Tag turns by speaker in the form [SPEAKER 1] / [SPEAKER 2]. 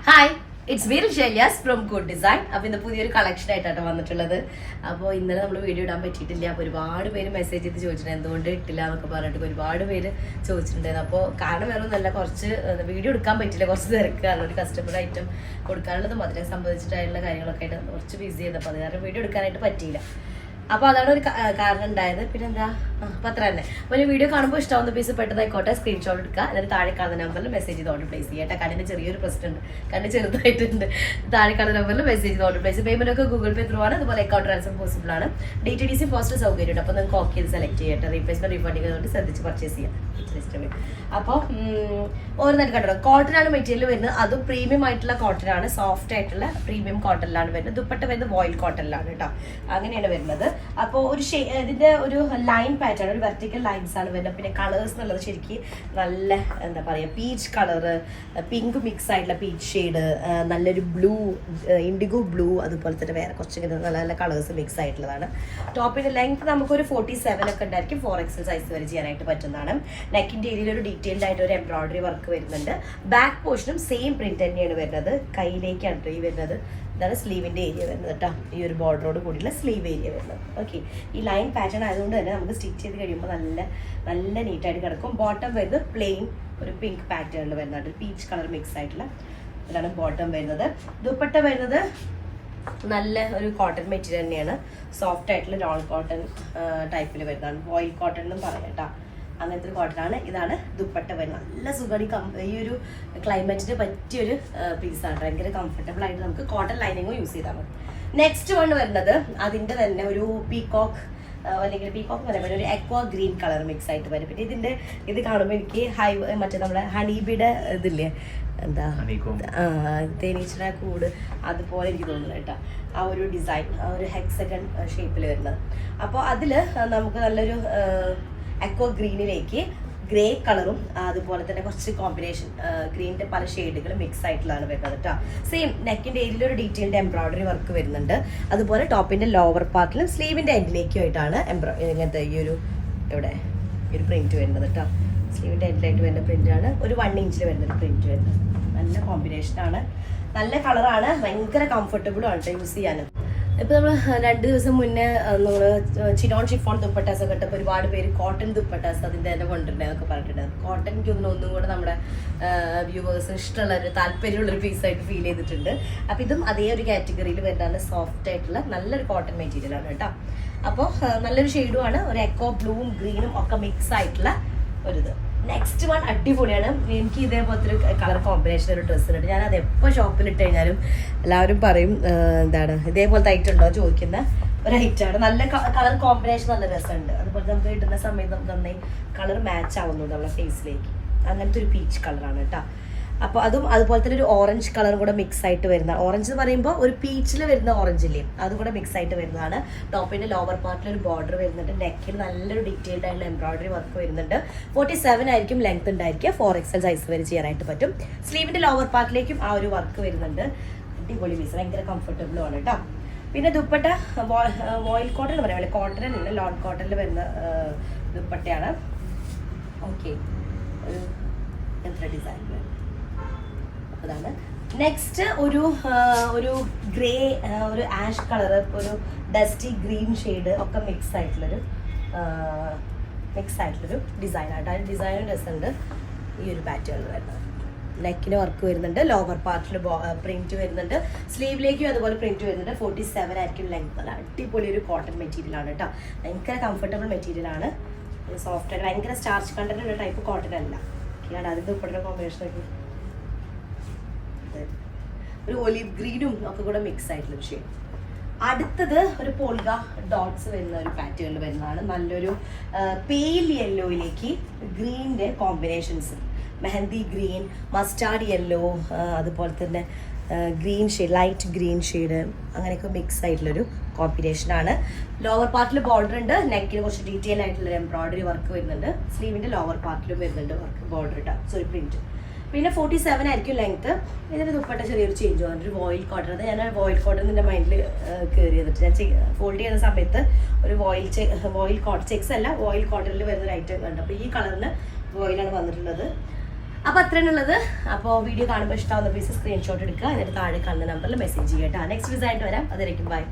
[SPEAKER 1] Hi, it's me Shelyas from Good Design. അപ്പോൾ ഇന്ന് പുതിയൊരു കളക്ഷൻ ആയിട്ടാണ് വന്നിട്ടുള്ളത്. അപ്പോൾ ഇന്നലെ നമ്മൾ വീഡിയോ ഇടാൻ പറ്റിയിട്ടില്ല. അപ്പോൾ ഒരുപാട് പേര് മെസ്സേജ് ചെയ്ത് ചോദിച്ചിട്ടുണ്ട് എന്തുകൊണ്ട് ഇട്ടില്ല എന്നൊക്കെ പറഞ്ഞിട്ട് ഒരുപാട് പേര് ചോദിച്ചിട്ടുണ്ടായിരുന്നു. അപ്പോൾ കാരണം വേറെ ഒന്നല്ല, കുറച്ച് വീഡിയോ എടുക്കാൻ പറ്റില്ല, കുറച്ച് തിരക്കാണ്. ഒരു കസ്റ്റമർ ഐറ്റം കൊടുക്കാനുള്ളതും അതിനെ സംബന്ധിച്ചിട്ടായിട്ടുള്ള കാര്യങ്ങളൊക്കെ ആയിട്ട് കുറച്ച് ബിസി ചെയ്തപ്പോൾ അത് കാരണം വീഡിയോ എടുക്കാനായിട്ട് പറ്റിയില്ല. അപ്പോൾ അതാണ് ഒരു കാരണം ഉണ്ടായത്. പിന്നെ എന്താ, അപ്പം അത്ര തന്നെ. അപ്പോൾ ഒരു വീഡിയോ കാണുമ്പോൾ ഇഷ്ടമാവുന്ന പീസ് പെട്ടതായിക്കോട്ടെ സ്ക്രീൻഷോട്ട് എടുക്കുക, എന്നിട്ട് താഴെ കാണുന്ന നമ്പറിൽ മെസ്സേജ് ചെയ്ത് ഓർഡർ പ്ലേസ് ചെയ്യുക. കണ്ണിന് ചെറിയൊരു പ്രശ്നം ഉണ്ട്, കണ്ണ് ചെറുതായിട്ടുണ്ട്. താഴെ കാണുന്ന നമ്പറിൽ മെസ്സേജ് ചെയ്ത് ഓർഡർ പ്ലേസ്. പേയ്മെന്റ് ഒക്കെ ഗൂഗിൾ പേ ത്രൂ ആണ്, അതുപോലെ അക്കൗണ്ട് ട്രാൻസ്ഫർ പോസിബിൾ ആണ്. DTDC പോസ്റ്റൽ സൗകര്യമുണ്ട്. അപ്പോൾ നിങ്ങൾക്ക് ഓക്കെ ചെയ്ത് സെലക്ട് ചെയ്യട്ടെ. റീപ്ലേസ്മെന്റ് റീഫണ്ട് ചെയ്തുകൊണ്ട് ശ്രദ്ധിച്ച് പർച്ചേസ് ചെയ്യാം. അപ്പോൾ ഓരോന്നായിട്ട് കണ്ടോ, കോട്ടൺ ആണ് മെറ്റീരിയൽ വരുന്നത്. അതും പ്രീമിയം ആയിട്ടുള്ള കോട്ടൺ ആണ്, സോഫ്റ്റ് ആയിട്ടുള്ള പ്രീമിയം കോട്ടണിലാണ് വരുന്നത്. ദുപ്പട്ട വരുന്നത് വോയിൽ കോട്ടണിലാണ് കേട്ടോ, അങ്ങനെയാണ് വരുന്നത്. അപ്പോൾ ഒരു ഇതിന്റെ ഒരു ലൈൻ പാറ്റേൺ, ഒരു വെർട്ടിക്കൽ ലൈൻസ് ആണ് വരുന്നത്. പിന്നെ കളേഴ്സ് എന്നുള്ളത് ശരിക്കും നല്ല എന്താ പറയുക, പീച്ച് കളറ്, പിങ്ക് മിക്സ് ആയിട്ടുള്ള പീച്ച് ഷെയ്ഡ്, നല്ലൊരു ബ്ലൂ, ഇൻഡിഗോ ബ്ലൂ, അതുപോലെ തന്നെ വേറെ കുറച്ച് നല്ല നല്ല കളേഴ്സ് മിക്സ് ആയിട്ടുള്ളതാണ്. ടോപ്പിന്റെ ലെങ്ത് നമുക്കൊരു 47 ഒക്കെ ഉണ്ടായിരിക്കും. 4XL സൈസ് വരെ ചെയ്യാനായിട്ട് പറ്റുന്നതാണ്. നെക്കിന്റെ ഏരിയയിൽ ഒരു ഡീറ്റെയിൽഡ് ആയിട്ട് ഒരു എംബ്രോയിഡറി വർക്ക് വരുന്നുണ്ട്. ബാക്ക് പോർഷനും സെയിം പ്രിന്റ് തന്നെയാണ് വരുന്നത്. കയ്യിലേക്കാണ് ഈ വരുന്നത്. ഇതാണ് സ്ലീവിന്റെ ഏരിയ വരുന്നത് കേട്ടോ. ഈ ഒരു ബോർഡറോട് കൂടിയുള്ള സ്ലീവ് ഏരിയ വരുന്നത്. ഓക്കെ, ഈ ലൈൻ പാറ്റേൺ ആയതുകൊണ്ട് തന്നെ നമുക്ക് സ്റ്റിച്ച് ചെയ്ത് കഴിയുമ്പോൾ നല്ല നല്ല നീറ്റായിട്ട് കിടക്കും. ബോട്ടം വരുന്നത് പ്ലെയിൻ ഒരു പിങ്ക് പാറ്റേണിൽ വരുന്നുണ്ട്, ഒരു പീച്ച് കളർ മിക്സ് ആയിട്ടുള്ള ഇതാണ് ബോട്ടം വരുന്നത്. ദുപ്പട്ട വരുന്നത് നല്ല ഒരു കോട്ടൺ മെറ്റീരിയൽ തന്നെയാണ്, സോഫ്റ്റ് ആയിട്ടുള്ള റോൾ കോട്ടൺ ടൈപ്പിൽ വരുന്നതാണ്. വോയിൽ കോട്ടൺ എന്നും പറയാം കേട്ടോ, അങ്ങനത്തെ ഒരു കോട്ടൺ ആണ്. ഇതാണ് ദുപ്പട്ട വരുന്നത്. നല്ല സുഖമാണ്, ഈ ഒരു ക്ലൈമറ്റിന് പറ്റിയൊരു പീസാണ്. ഭയങ്കര കംഫർട്ടബിൾ ആയിട്ട് നമുക്ക് കോട്ടൺ ലൈനിങ്ങും യൂസ് ചെയ്താൽ മതി. നെക്സ്റ്റ് വൺ വരുന്നത് അതിൻ്റെ തന്നെ ഒരു പീകോക്ക് അല്ലെങ്കിൽ പീകോക്ക് എന്ന് പറയുമ്പോൾ ഒരു എക്വാ ഗ്രീൻ കളർ മിക്സ് ആയിട്ട് വരും. പിന്നെ ഇത് കാണുമ്പോൾ എനിക്ക് മറ്റേ നമ്മുടെ ഹണീബിയുടെ ഇതില്ലേ, എന്താ തേനീച്ചയുടെ കൂട്, അതുപോലെ എനിക്ക് തോന്നുന്നത് കേട്ടോ. ആ ഒരു ഡിസൈൻ, ആ ഒരു ഹെക്സഗൺ ഷേപ്പിൽ വരുന്നത്. അപ്പോൾ അതിൽ നമുക്ക് നല്ലൊരു എക്വോ ഗ്രീനിലേക്ക് ഗ്രേ കളറും അതുപോലെ തന്നെ കുറച്ച് കോമ്പിനേഷൻ ഗ്രീനിന്റെ പല ഷെയ്ഡുകളും മിക്സ് ആയിട്ടുള്ളതാണ് വരുന്നത് കേട്ടോ. സെയിം നെക്കിന്റെ ഏരിയയിൽ ഒരു ഡീറ്റെയിൽഡ് എംബ്രോയിഡറി വർക്ക് വരുന്നുണ്ട്. അതുപോലെ ടോപ്പിന്റെ ലോവർ പാർട്ടിലും സ്ലീവിന്റെ എൻഡിലേക്കും ആയിട്ടാണ് ഇങ്ങനത്തെ ഈ ഒരു ഇവിടെ ഈ ഒരു പ്രിന്റ് വരുന്നത് കേട്ടോ. സ്ലീവിന്റെ എൻഡിലായിട്ട് വരുന്ന പ്രിന്റാണ്, ഒരു 1 ഇഞ്ചിൽ വരുന്ന പ്രിന്റ് വരുന്നത്. നല്ല കോമ്പിനേഷനാണ്, നല്ല കളറാണ്, ഭയങ്കര കംഫർട്ടബിളും ആണ് യൂസ് ചെയ്യാനും. ഇപ്പോൾ നമ്മൾ 2 ദിവസം മുന്നേ നമ്മൾ ചിനോൺ ഷിഫോൺ ദുപ്പട്ടാസ് ഒക്കെ ഇട്ടപ്പോൾ ഒരുപാട് പേര് കോട്ടൺ ദുപ്പട്ടാസ് അതിൻ്റെ തന്നെ കൊണ്ടിട്ടുണ്ടെന്നൊക്കെ പറഞ്ഞിട്ടുണ്ടായിരുന്നു. കോട്ടൺ എനിക്ക് ഒന്നും കൂടെ നമ്മുടെ വ്യൂവേഴ്സിന് ഇഷ്ടമുള്ളൊരു താല്പര്യമുള്ളൊരു പീസായിട്ട് ഫീൽ ചെയ്തിട്ടുണ്ട്. അപ്പോൾ ഇതും അതേ ഒരു കാറ്റഗറിയിൽ വരുന്നതാണ്, സോഫ്റ്റ് ആയിട്ടുള്ള നല്ലൊരു കോട്ടൺ മെറ്റീരിയലാണ് കേട്ടോ. അപ്പോൾ നല്ലൊരു ഷെയ്ഡുമാണ്, ഒരു എക്കോ ബ്ലൂവും ഗ്രീനും ഒക്കെ മിക്സ് ആയിട്ടുള്ള ഒരിത്. നെക്സ്റ്റ് വൺ അടിപൊളിയാണ്. എനിക്ക് ഇതേപോലത്തെ ഒരു കളർ കോമ്പിനേഷൻ ഒരു ഡ്രസ്സ് ഉണ്ട്. ഞാൻ അത് എപ്പോൾ ഷോപ്പിലിട്ട് കഴിഞ്ഞാലും എല്ലാവരും പറയും എന്താണ് ഇതേപോലത്തെ ഐറ്റം ഉണ്ടോ ചോദിക്കുന്ന ഒരു ഐറ്റമാണ്. നല്ല കളർ കോമ്പിനേഷൻ, നല്ല രസമുണ്ട്. അതുപോലെ നമുക്ക് കിട്ടുന്ന സമയത്ത് നമുക്ക് നന്നായി കളർ മാച്ച് ആവുന്നുണ്ട് നമ്മുടെ ഫേസിലേക്ക്. അങ്ങനത്തെ ഒരു പീച്ച് കളറാണ് കേട്ടോ. അപ്പോൾ അതുപോലെ തന്നെ ഒരു ഓറഞ്ച് കളറും കൂടെ മിക്സ് ആയിട്ട് വരുന്ന, ഓറഞ്ച് എന്ന് പറയുമ്പോൾ ഒരു പീച്ചിൽ വരുന്ന ഓറഞ്ച് ഇല്ലേ, അതും കൂടെ മിക്സ് ആയിട്ട് വരുന്നതാണ്. ടോപ്പിന്റെ ലോവർ പാർട്ടിൽ ഒരു ബോർഡർ വരുന്നുണ്ട്. നെക്കിൽ നല്ലൊരു ഡീറ്റെയിൽഡ് ആയിട്ടുള്ള എംബ്രോയിഡറി വർക്ക് വരുന്നുണ്ട്. 47 ആയിരിക്കും ലെങ്ത് ഉണ്ടായിരിക്കുക. 4XL സൈസ് വരെ ചെയ്യാനായിട്ട് പറ്റും. സ്ലീവിന്റെ ലോവർ പാർട്ടിലേക്കും ആ ഒരു വർക്ക് വരുന്നുണ്ട്. അടിപൊളി പീസ്, ഭയങ്കര കംഫർട്ടബിളും ആണ് കേട്ടോ. പിന്നെ ദുപ്പട്ട വോയിൽ കോട്ടൺ എന്ന് പറയാം, കോട്ടൺ അല്ല ലോൺ കോട്ടണിൽ വരുന്ന ദുപ്പട്ടയാണ്. ഓക്കെ, ഒരു എത്ര ഡിസൈൻ അതാണ്. നെക്സ്റ്റ് ഒരു ഗ്രേ, ഒരു ആഷ് കളറ്, ഒരു ഡസ്റ്റി ഗ്രീൻ ഷെയ്ഡ് ഒക്കെ മിക്സ് ആയിട്ടുള്ളൊരു ഡിസൈനായിട്ട്. ആ ഡിസൈനും രസമുണ്ട്. ഈ ഒരു പാറ്റേണിൽ വരുന്നത് നെക്കിന് വർക്ക് വരുന്നുണ്ട്. ലോവർ പാർട്ടിൽ പ്രിന്റ് വരുന്നുണ്ട്. സ്ലീവിലേക്കും അതുപോലെ പ്രിന്റ് വരുന്നുണ്ട്. 47 ആയിരിക്കും ലെങ്ത്. നല്ല അടിപൊളി ഒരു കോട്ടൺ മെറ്റീരിയലാണ് കേട്ടോ. ഭയങ്കര കംഫർട്ടബിൾ മെറ്റീരിയലാണ്, സോഫ്റ്റ് ആയിട്ട്, ഭയങ്കര സ്റ്റാർച്ച് കണ്ടന്റ് ഉള്ള ടൈപ്പ് കോട്ടൺ അല്ല. അതിൻ്റെ ഉൾപ്പെടുന്ന കോമ്പിനേഷനൊക്കെ ഒരു ഒലിവ് ഗ്രീനും ഒക്കെ കൂടെ മിക്സ് ആയിട്ടുള്ള ഷെയ്ഡ്. അടുത്തത് ഒരു പോൾഗ ഡോട്ട്സ് വരുന്ന ഒരു പാറ്റേണിൽ വരുന്നതാണ്. നല്ലൊരു പെയിൽ യെല്ലോയിലേക്ക് ഗ്രീനിൻ്റെ combinations, mehndi green, mustard yellow, അതുപോലെ തന്നെ green shade, light green shade, അങ്ങനെയൊക്കെ മിക്സ് ആയിട്ടുള്ളൊരു കോമ്പിനേഷനാണ്. ലോവർ പാർട്ടിൽ ബോർഡർ ഉണ്ട്. നെക്കിന് കുറച്ച് ഡീറ്റെയിൽ ആയിട്ടുള്ള എംബ്രോയിഡറി വർക്ക് വരുന്നുണ്ട്. സ്ലീവിൻ്റെ ലോവർ പാർട്ടിലും വരുന്നുണ്ട് വർക്ക്, ബോർഡർ ഇട്ടാ പ്രിന്റ്. പിന്നെ 47 ആയിരിക്കും ലെങ്ത്. ഇതിന് ദുപ്പട്ട ചെറിയൊരു ചേഞ്ച് വന്നിട്ട് ഒരു വോയിൽ കോട്ടൺ. അത് ഞാൻ വോയിൽ കോട്ടൺ എൻ്റെ മൈൻഡിൽ കയറി ചെയ്തിട്ട് ഞാൻ ഫോൾഡ് ചെയ്യുന്ന സമയത്ത് ഒരു വോയിൽ കോട്ടൺ ചെക്സ് അല്ല, വോയിൽ കോട്ടണിൽ വരുന്നൊരു ഐറ്റം കണ്ടു. അപ്പോൾ ഈ കളറിന് വോയിലാണ് വന്നിട്ടുള്ളത്. അപ്പോൾ അത്രയാണുള്ളത്. അപ്പോൾ വീഡിയോ കാണുമ്പോൾ ഇഷ്ടമാവുന്ന പീസ് സ്ക്രീൻഷോട്ട് എടുക്കുക, എന്നിട്ട് താഴെ കാണുന്ന നമ്പറിൽ മെസ്സേജ് ചെയ്യട്ടോ. നെക്സ്റ്റ് ഡിസൈൻ വരാം. അതിലേക്കും ബൈ.